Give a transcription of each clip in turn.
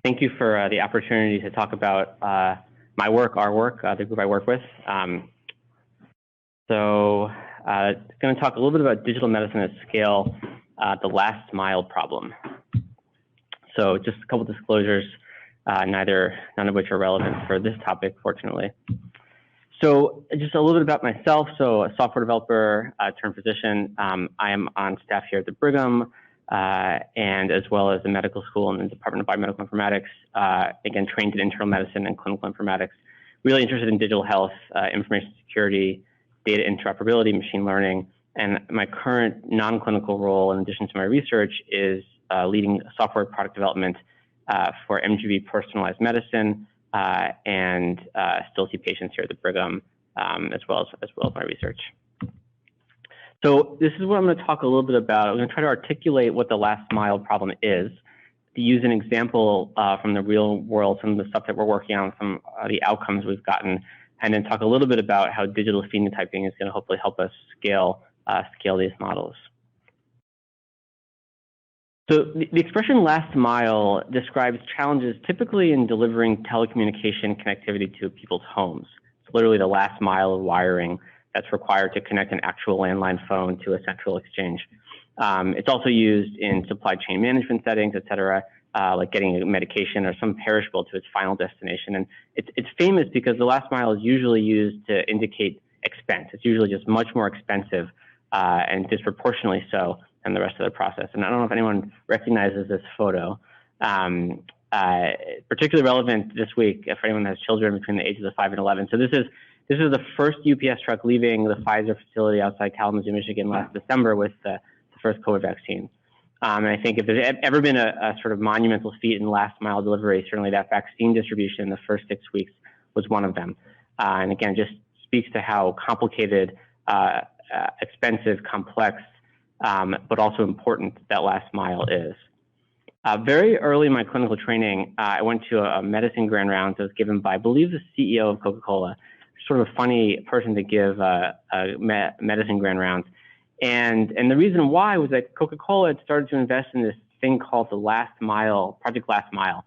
Thank you for the opportunity to talk about my work, our work, the group I work with. I'm going to talk a little bit about digital medicine at scale, the last mile problem. So just a couple disclosures, none of which are relevant for this topic, fortunately. So just a little bit about myself. So a software developer turned physician. I am on staff here at the Brigham, and as well as the medical school and the Department of Biomedical Informatics, again, trained in internal medicine and clinical informatics, really interested in digital health, information security, data interoperability, machine learning. And my current non-clinical role, in addition to my research, is leading software product development for MGB personalized medicine, and still see patients here at the Brigham, as well as my research. So this is what I'm going to talk a little bit about. I'm going to try to articulate what the last mile problem is, to use an example from the real world, some of the stuff that we're working on, some of the outcomes we've gotten, and then talk a little bit about how digital phenotyping is going to hopefully help us scale these models. So the expression last mile describes challenges typically in delivering telecommunication connectivity to people's homes. It's literally the last mile of wiring that's required to connect an actual landline phone to a central exchange. It's also used in supply chain management settings, et cetera, like getting a medication or some perishable to its final destination. And it's famous because the last mile is usually used to indicate expense. It's usually just much more expensive and disproportionately so than the rest of the process. And I don't know if anyone recognizes this photo. Particularly relevant this week for anyone that has children between the ages of 5 and 11. So this is the first UPS truck leaving the Pfizer facility outside Kalamazoo, Michigan last December with the first COVID vaccine. And I think if there's ever been a sort of monumental feat in last mile delivery, certainly that vaccine distribution in the first 6 weeks was one of them. And again, just speaks to how complicated, expensive, complex, but also important that last mile is. Very early in my clinical training, I went to a medicine grand round that was given by, I believe, the CEO of Coca-Cola. Sort of a funny person to give medicine grand rounds. And the reason why was that Coca-Cola had started to invest in this thing called the last mile, Project Last Mile.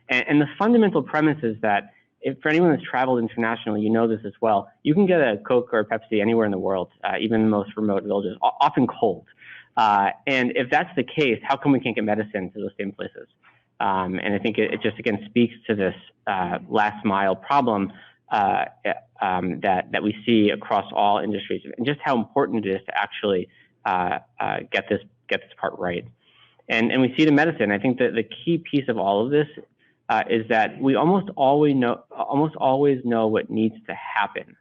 And the fundamental premise is that for anyone that's traveled internationally, you know this as well, you can get a Coke or a Pepsi anywhere in the world, even in the most remote villages, often cold. And if that's the case, how come we can't get medicine to those same places? And I think it just, again, speaks to this last mile problem that we see across all industries, and just how important it is to actually get this part right. And we see it in medicine. I think that the key piece of all of this is that we almost always know what needs to happen.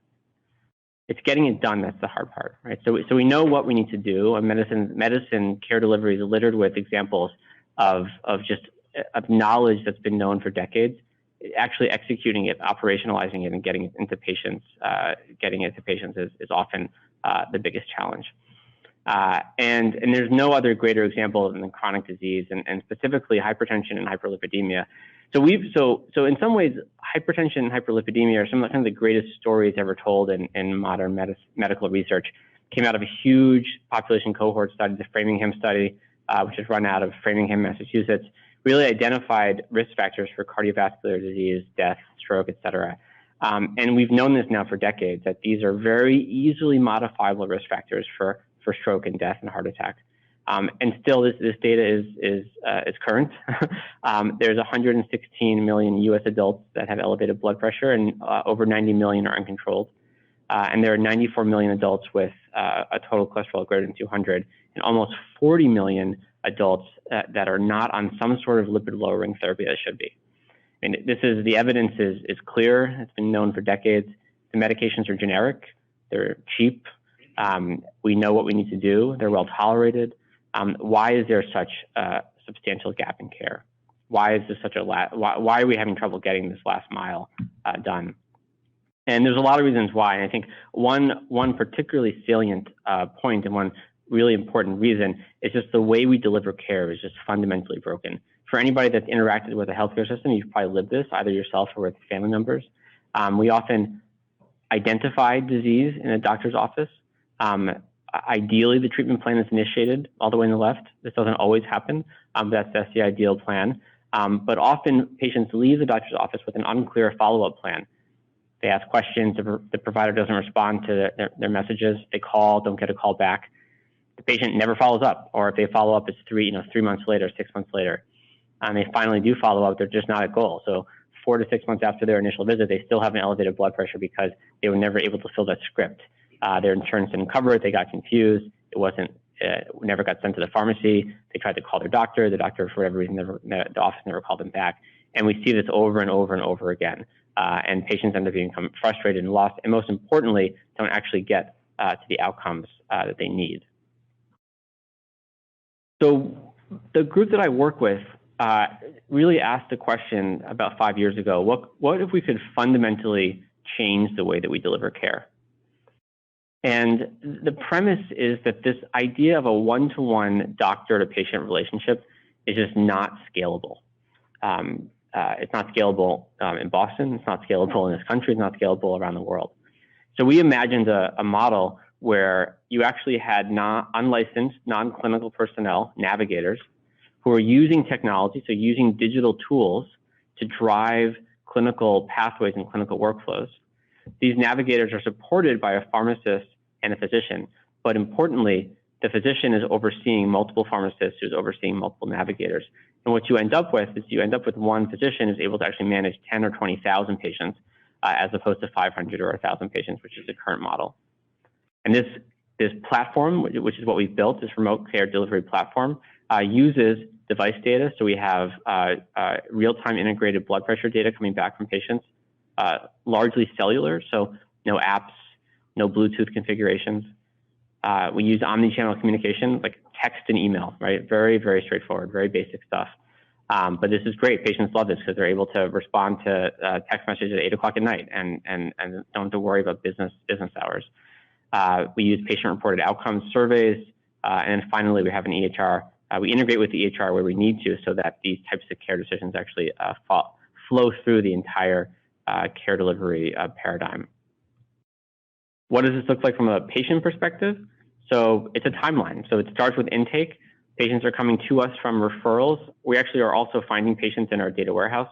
It's getting it done that's the hard part, right? So we know what we need to do. And medicine care delivery is littered with examples of knowledge that's been known for decades. Actually executing it, operationalizing it, and getting it into patients, is often the biggest challenge. And there's no other greater example than chronic disease, and specifically hypertension and hyperlipidemia. So in some ways, hypertension and hyperlipidemia are some of the greatest stories ever told in modern medical research. Came out of a huge population cohort study, the Framingham study, which is run out of Framingham, Massachusetts. Really identified risk factors for cardiovascular disease, death, stroke, et cetera. And we've known this now for decades, that these are very easily modifiable risk factors for stroke and death and heart attack. And still, this data is current. There's 116 million US adults that have elevated blood pressure, and over 90 million are uncontrolled. And there are 94 million adults with a total cholesterol greater than 200, and almost 40 million adults that are not on some sort of lipid lowering therapy that should be. And the evidence is clear. It's been known for decades. The medications are generic. They're cheap. We know what we need to do. They're well tolerated. Why is there such a substantial gap in care? Why is this why are we having trouble getting this last mile done? And there's a lot of reasons why. And I think one particularly salient point, and one really important reason, is just the way we deliver care is just fundamentally broken. For anybody that's interacted with a healthcare system, you've probably lived this, either yourself or with family members. We often identify disease in a doctor's office. Ideally, the treatment plan is initiated all the way on the left. This doesn't always happen. That's the ideal plan. But often patients leave the doctor's office with an unclear follow-up plan. They ask questions, the provider doesn't respond to their messages, they call, don't get a call back. The patient never follows up, or if they follow up, it's 3 months later, 6 months later. And they finally do follow up, they're just not at goal. So 4 to 6 months after their initial visit, they still have an elevated blood pressure because they were never able to fill that script. Their insurance didn't cover it, they got confused, never got sent to the pharmacy, they tried to call their doctor, the doctor, for whatever reason, the office never called them back. And we see this over and over and over again. And patients end up becoming frustrated and lost, and most importantly, don't actually get to the outcomes that they need. So the group that I work with really asked the question about 5 years ago, what if we could fundamentally change the way that we deliver care? And the premise is that this idea of a one-to-one doctor-to-patient relationship is just not scalable. It's not scalable in Boston, it's not scalable in this country, it's not scalable around the world. So we imagined a model where you actually had unlicensed, non-clinical personnel, navigators, who are using technology, so using digital tools to drive clinical pathways and clinical workflows. These navigators are supported by a pharmacist and a physician, but importantly, the physician is overseeing multiple pharmacists who's overseeing multiple navigators. And what you end up with is one physician who's able to actually manage 10 or 20,000 patients as opposed to 500 or 1,000 patients, which is the current model. And this platform, which is what we've built, this remote care delivery platform, uses device data. So we have real-time integrated blood pressure data coming back from patients, largely cellular, so no apps, no Bluetooth configurations. We use omni-channel communication, like text and email, right? Very, very straightforward, very basic stuff. But this is great. Patients love this because they're able to respond to text messages at 8 o'clock at night and don't have to worry about business hours. We use patient-reported outcomes surveys. And then finally, we have an EHR. We integrate with the EHR where we need to so that these types of care decisions actually flow through the entire care delivery paradigm. What does this look like from a patient perspective? So it's a timeline. So it starts with intake. Patients are coming to us from referrals. We actually are also finding patients in our data warehouse.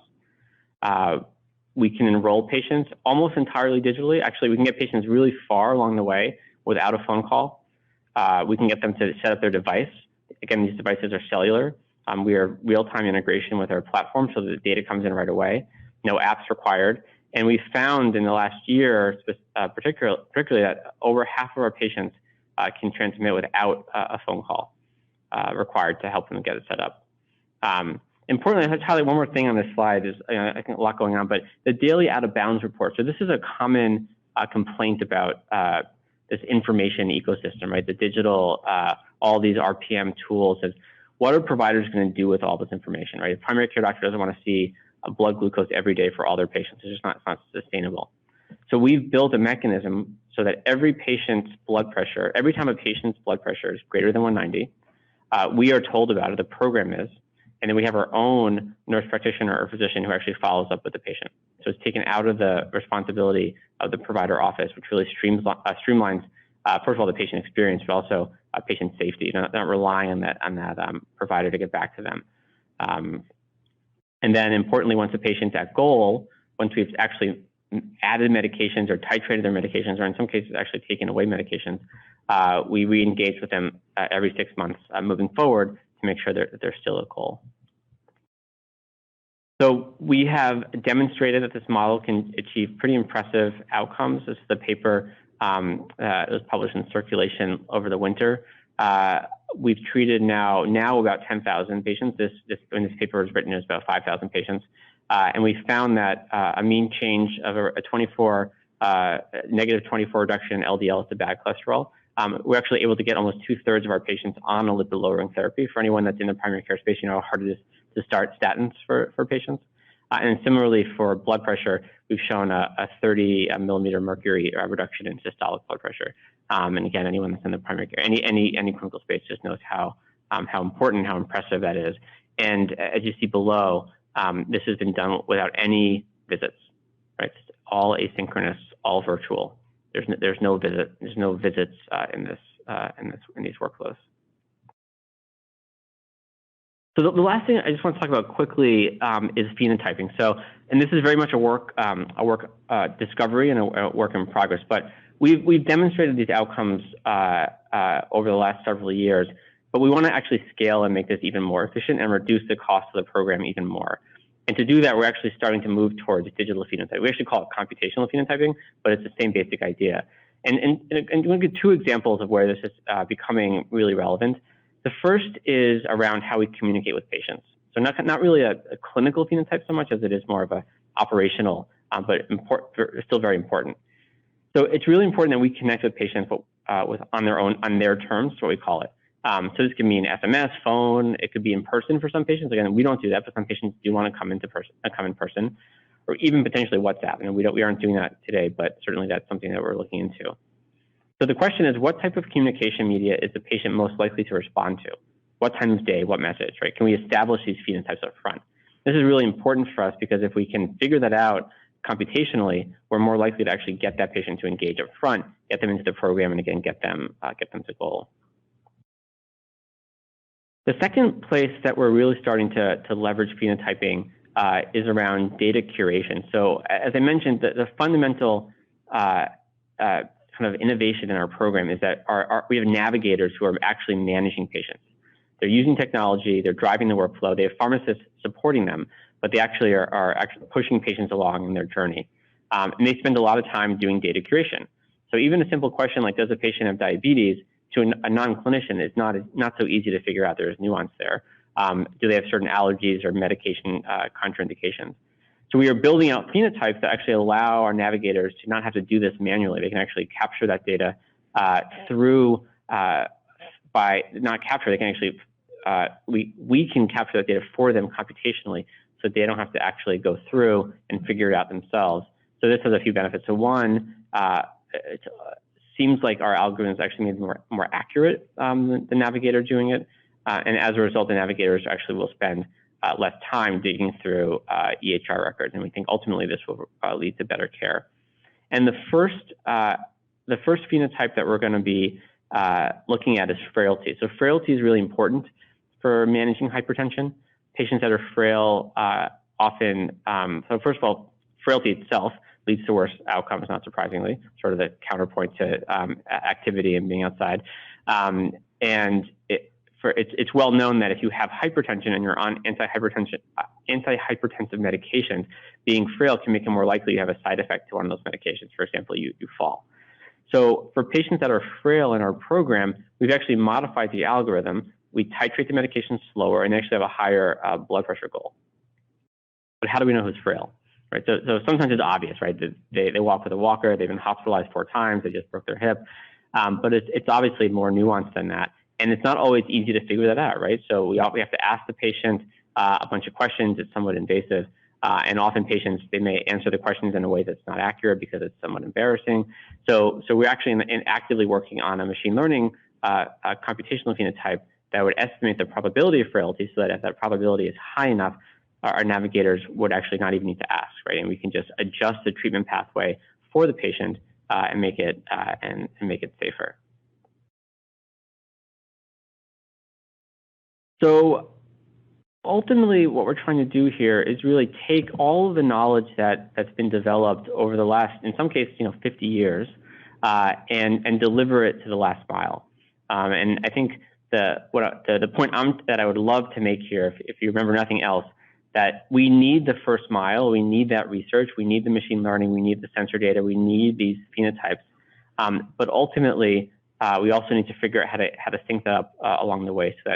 We can enroll patients almost entirely digitally. Actually, we can get patients really far along the way without a phone call. We can get them to set up their device. Again, these devices are cellular. We are real-time integration with our platform so that the data comes in right away. No apps required. And we found in the last year, particularly that over half of our patients can transmit without a phone call required to help them get it set up. Importantly, let's highlight one more thing on this slide. There's I think a lot going on, but the daily out-of-bounds report. So this is a common complaint about this information ecosystem, right? The digital, all these RPM tools. And what are providers going to do with all this information, right? A primary care doctor doesn't want to see a blood glucose every day for all their patients. It's not sustainable. So we've built a mechanism so that every patient's blood pressure, every time a patient's blood pressure is greater than 190, we are told about it, the program is, and then we have our own nurse practitioner or physician who actually follows up with the patient. So it's taken out of the responsibility of the provider office, which really streamlines, first of all, the patient experience, but also patient safety. Not relying on that provider to get back to them. And then importantly, once the patient's at goal, once we've actually added medications or titrated their medications, or in some cases actually taken away medications, we re-engage with them every 6 months moving forward to make sure that they're still at goal. So we have demonstrated that this model can achieve pretty impressive outcomes. This is the paper that was published in Circulation over the winter. We've treated now about 10,000 patients. When this paper was written, it was about 5,000 patients. And we found that a mean change of a negative 24 reduction in LDL to bad cholesterol. We're actually able to get almost 2/3 of our patients on a lipid-lowering therapy. For anyone that's in the primary care space, you know how hard it is to start statins for patients. And similarly for blood pressure, we've shown a 30 millimeter mercury reduction in systolic blood pressure. And again, anyone that's in the primary care, any clinical space just knows how important, how impressive that is. And as you see below, this has been done without any visits, right? It's all asynchronous, all virtual. There's no visits in these workflows. So the last thing I just want to talk about quickly is phenotyping. So, and this is very much a work discovery and a work in progress, but we've demonstrated these outcomes over the last several years, but we want to actually scale and make this even more efficient and reduce the cost of the program even more. And to do that, we're actually starting to move towards digital phenotyping. We actually call it computational phenotyping, but it's the same basic idea. And we'll give two examples of where this is becoming really relevant. The first is around how we communicate with patients. So not really a clinical phenotype so much as it is more of a operational, but still very important. So it's really important that we connect with patients on their terms, what we call it. So this can mean SMS, phone. It could be in person for some patients. Again, we don't do that, but some patients do want to come in person, or even potentially WhatsApp. And we aren't doing that today, but certainly that's something that we're looking into. So the question is, what type of communication media is the patient most likely to respond to? What time of day, what message, right? Can we establish these phenotypes up front? This is really important for us because if we can figure that out computationally, we're more likely to actually get that patient to engage up front, get them into the program, and again, get them to goal. The second place that we're really starting to leverage phenotyping is around data curation. So as I mentioned, the fundamental kind of innovation in our program is that we have navigators who are actually managing patients. They're using technology, they're driving the workflow, they have pharmacists supporting them, but they actually are actually pushing patients along in their journey. And they spend a lot of time doing data curation. So even a simple question like, does a patient have diabetes, to a non-clinician is not so easy to figure out. There's nuance there. Do they have certain allergies or medication contraindications? So we are building out phenotypes that actually allow our navigators to not have to do this manually. They can actually capture that data they can actually, we can capture that data for them computationally so they don't have to actually go through and figure it out themselves. So this has a few benefits. So one, it seems like our algorithm is actually made more accurate than the navigator doing it. And as a result, the navigators actually will spend less time digging through EHR records, and we think ultimately this will lead to better care. And the first phenotype that we're going to be looking at is frailty. So frailty is really important for managing hypertension. Patients that are frail often, so first of all, frailty itself leads to worse outcomes, not surprisingly, sort of the counterpoint to activity and being outside. And it's well known that if you have hypertension and you're on antihypertensive medications, being frail can make it more likely you have a side effect to one of those medications. For example, you fall. So for patients that are frail in our program, we've actually modified the algorithm. We titrate the medication slower and actually have a higher blood pressure goal. But how do we know who's frail? Right? So sometimes it's obvious, right? They walk with a walker, they've been hospitalized 4 times, they just broke their hip. But it's obviously more nuanced than that. And it's not always easy to figure that out, right? So we have to ask the patient a bunch of questions. It's somewhat invasive. And often patients, they may answer the questions in a way that's not accurate because it's somewhat embarrassing. So we're actually actively working on a machine learning computational phenotype that would estimate the probability of frailty so that if that probability is high enough, our navigators would actually not even need to ask, right? And we can just adjust the treatment pathway for the patient and make it safer. So ultimately, what we're trying to do here is really take all of the knowledge that's been developed over the last, in some cases, 50 years, and deliver it to the last mile. And I think the point that I would love to make here, if you remember nothing else, that we need the first mile, we need that research, we need the machine learning, we need the sensor data, we need these phenotypes. But ultimately, we also need to figure out how to sync that up along the way so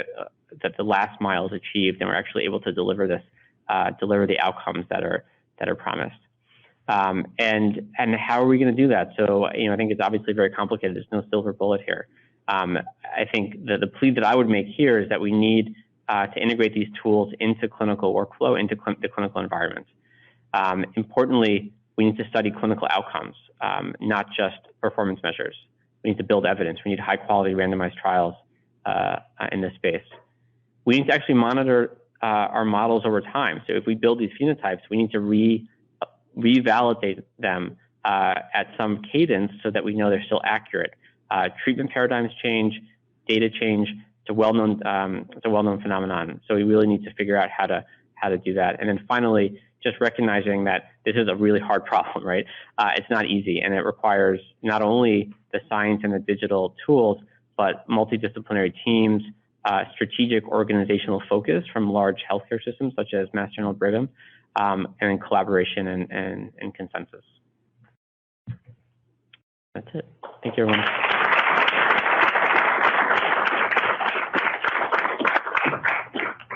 that the last mile is achieved and we're actually able to deliver the outcomes that are promised. And how are we going to do that? So I think it's obviously very complicated. There's no silver bullet here. I think the plea that I would make here is that we need to integrate these tools into clinical workflow, into the clinical environment. Importantly, we need to study clinical outcomes, not just performance measures. We need to build evidence. We need high quality randomized trials in this space. We need to actually monitor our models over time. So if we build these phenotypes, we need to revalidate them at some cadence so that we know they're still accurate. Treatment paradigms change, data change, it's a well-known phenomenon. So we really need to figure out how to do that. And then finally, just recognizing that this is a really hard problem, right? It's not easy, and it requires not only the science and the digital tools, but multidisciplinary teams, strategic organizational focus from large healthcare systems such as Mass General Brigham, and then collaboration and consensus. That's it. Thank you, everyone.